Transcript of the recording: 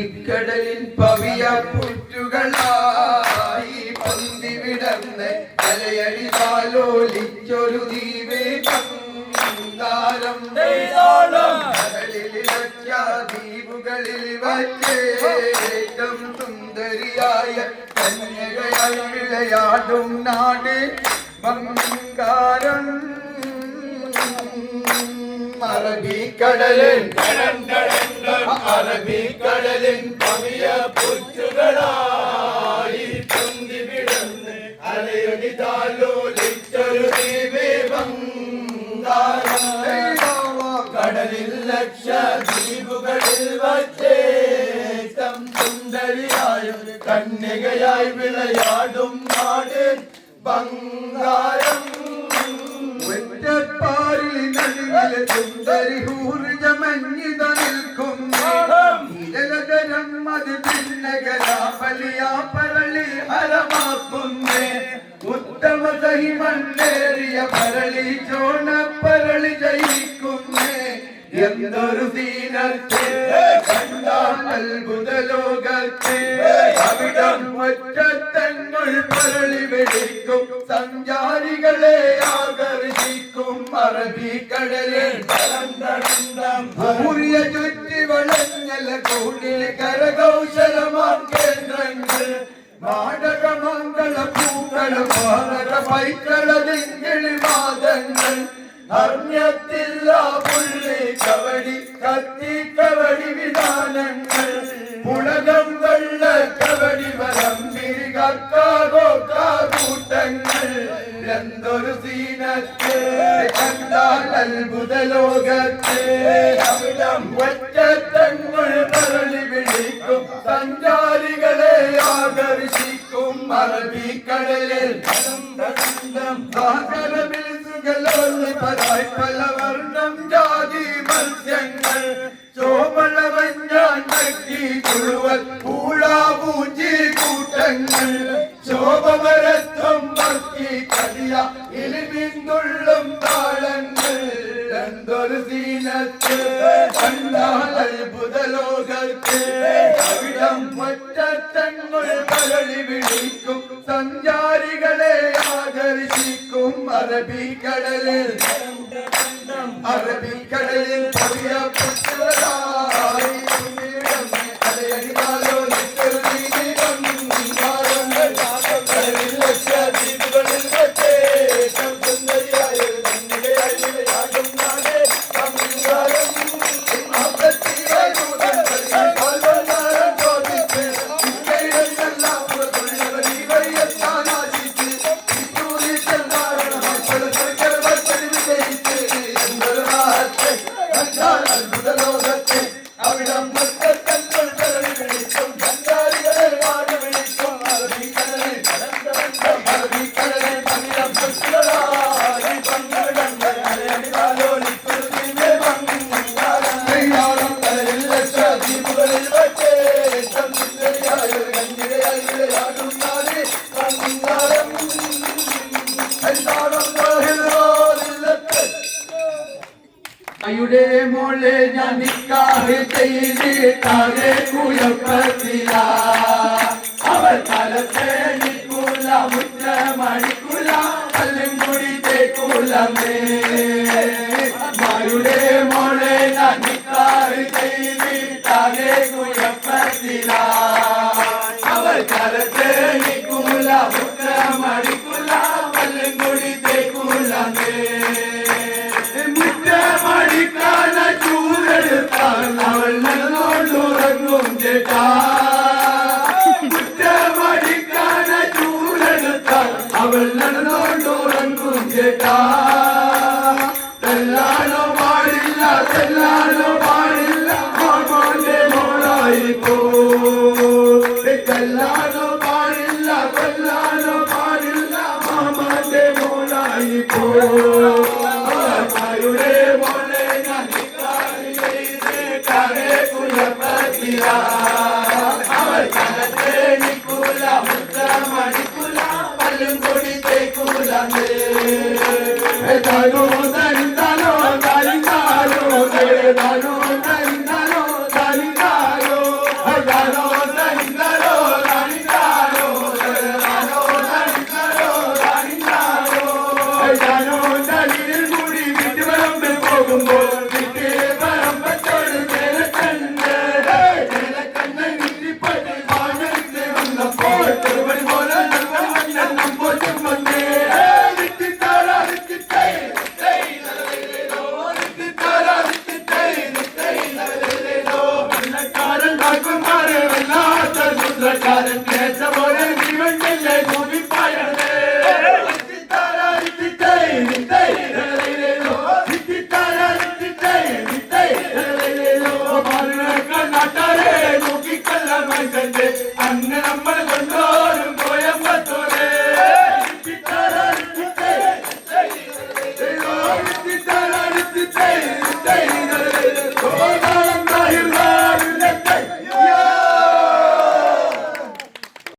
അറബിക്കടലിൻ പവിയ പുറ്റുകളായി പന്തി വിടർന്ന് അലയടി താലോലിച്ചൊരു ദീപേ കന്താരം ദ്വീപുകളിൽ വച്ചേറ്റം സുന്ദരിയായ കന്യകയായി വിളയാടും നാട് ബംഗാരം അറബിക്കടലിൻ അറബിക്കടലിൻ പവിയ പുറ്റുകളായി പൊന്തി വിടർന്ന് അലയൊടി താലോലിച്ചൊരു ദീപേ ബംഗാരം കടലിൽ ലക്ഷദ്വീപുകളിൽ വച്ചേറ്റം സുന്ദരിയായും കന്യകയായി വിളയാടും നാട് ബംഗാരം ഒറ്റപ്പാരിൽ നടുവിലെ സുന്ദരി ഊർജമഞ്ഞിത നിൽക്കുന്നു ഇരകരം അത് ഭിന്നകരാപലിയാ പരളി ഹരമാക്കുന്നേ ഉത്തമ സഹിമണ്ണേറിയ പരളി ചോണപ്പരളി ജയിക്കുന്നേ എന്തൊരു ദീനത്തെ കണ്ടാൽ അത്ഭുത ലോകത്തെ അവിടം ഒറ്റത്തങ്ങൾ പരളി വെടിക്കും സഞ്ചാരികളെ ആകർഷിക്കും അറബിക്കടലിൽ ഭൂരിയ ചുറ്റി വളഞ്ഞല കൂടിൽ കരകൗശലമാം കേന്ദ്രങ്ങൾ നാടകമംഗള പൂക്കള മാനക പൈക്കളതിങ്കിളി വാദങ്ങൾ അർണ്യത്തില്ല പുള്ളി കവടി കത്തി കവടി വിധാനങ്ങൾ പുളകം വെള്ള കവടി വരമ്പിരി കൂട്ടങ്ങൾ എന്തൊരു സീനത്തെ കണ്ടാൽ അത്ഭുത ലോകത്തെ അവിടം ഒറ്റത്തങ്ങൾ പരളി വിളിക്കും സഞ്ചാരികളെ ആകർഷിക്കും അറബിക്കടലിൽ പലവർണ്ണം ജാതി മത്സ്യങ്ങൾ ചോമളവഞ്ഞാൻ നക്കി കുഴുവൽ പൂളാപൂഞ്ചി കൂട്ടങ്ങൾ ശോഭവരത്വം ഭക്തി കടിയ ഇലിമിന്തുള്ളും താളങ്ങൾ എന്തൊരു സീനത്ത് കണ്ടാൽ അത്ഭുത ലോകത്തെ അവിടം ഒറ്റത്തങ്ങൾ പരളി വിളിക്കും സഞ്ചാരികളെ ആകർഷിക്കും അറബിക്കടലിൽ അറബിക്കടലിൽ പവിയ പുറ്റുകളായി അലയടി താലോലിച്ചൊരു ദീപേ ബംഗാരം കടലിൽ ലക്ഷദ്വീപുകളിൽ വച്ചേറ്റം സുന്ദരിയായ കന്യകയായി വിളയാടും നാട് ബംഗാരം യുടെ മോളെ ഞാൻ നിക്കാഹ് ചെയ്തിട്ടാകെ കുഴപ്പത്തില അവൾ തലത്തെ നിൽക്കൂല മുറ്റമടിക്കൂല കല്ലും കൂടി തേക്കൂലമ്മേ യുടെ മോളെ ഞാൻ നിക്കാഹ് ചെയ്തിട്ടാകെ കുഴപ്പത്തില അവൾ തലത്തെ നിൽക്കൂല മുറ്റമടിക്കൂല കല്ലും കൂടി തേക്കൂലമ്മേ മടിക്കാന ചൂരെടുത്താൽ അവൾ നടന്നോണ്ടുറങ്ങും ചേട്ടാ മടിക്കാന ചൂരെടുത്താൽ അവൾ നടന്നോണ്ടുറങ്ങും ചേട്ടാ തെല്ലാനോ പാടില്ല തെല്ലാനോ പാടില്ല മോന്റെ മോളായി പോ തെല്ലാനോ പാടില്ല തെല്ലാനോ പാടില്ല മാമാന്റെ മോളായി പോ അവൾ കലത്തെ നിൽക്കൂല മുറ്റമടിക്കൂല പല്ലും കൊടി തേക്കൂല തനോ തരിന്തനോ തരിന്താലോ തനോ തരിന്തനോ തരിന്താലോ യാരോ